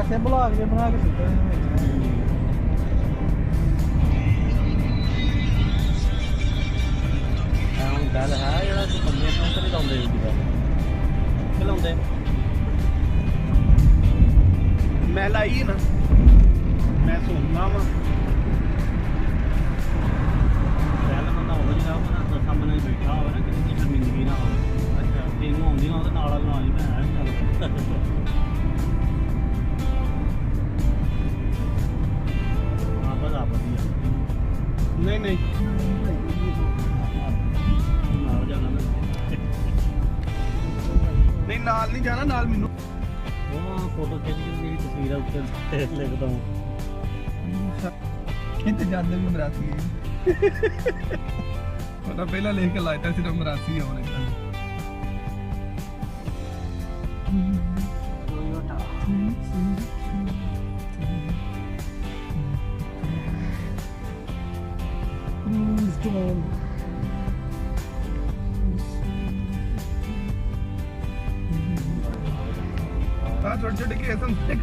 ਪਾਸੇ ਬੁਲਾ ਕੇ ਬਣਾ ਕੇ ਸੁੱਟੇ ਨੇ ਵਿੱਚ ਹੁਣ ਗੱਲ ਹੈ ਜਿਹੜਾ ਤੂੰ ਬੰਦੇ ਨੂੰ ਤਾਂ ਨਹੀਂ ਲਾਉਂਦੇ ਜੀ ਗੱਲ ਕਿ ਲਾਉਂਦੇ ਮੈਂ ਲਾਈ ਨਾ ਮੈਂ ਸੁਣਨਾ ਵਾ ਪਹਿਲਾਂ ਬੰਦਾ ਉਹ ਜਿਹੜਾ ਉਹ ਸਾਹਮਣੇ ਬੈਠਾ ਹੋਵੇ ਨਾ ਕਿਸੇ ਦੀ ਸ਼ਰਮਿੰਦਗੀ ਨਾ ਹੋਵੇ ਅੱਛਾ ਤੈਨੂੰ ਆਉਂਦੀ ਨਾ ਉਹਦੇ ਨਾਲ ਬਣਾ ਲਈ ਭੈਣ ਹਾਂ ਬੜਾ ਵਧੀਆ ਨਹੀਂ ਨਹੀਂ ਨਾਲ ਜਾਣਾ ਨਾ ਨਹੀਂ ਨਾਲ ਨਹੀਂ ਜਾਣਾ ਨਾਲ ਮੈਨੂੰ ਉਹ ਫੋਟੋ ਖਿੱਚ ਕੇ ਮੇਰੀ ਤਸਵੀਰ ਉੱਤੇ ਲਿਖਦਾ ਹਾਂ ਕਿਤੇ ਜਾਂਦੇ ਵੀ ਮਰਾਸੀ ਪਤਾ ਪਹਿਲਾਂ ਲਿਖ ਕੇ ਲਾਇਆ ਸੀ ਤਾਂ ਮਰਾਸੀ ਆਉਣੇ ਛੋਟੇ ਛੋਟੇ ਕੇਸ ਹੁੰਦੇ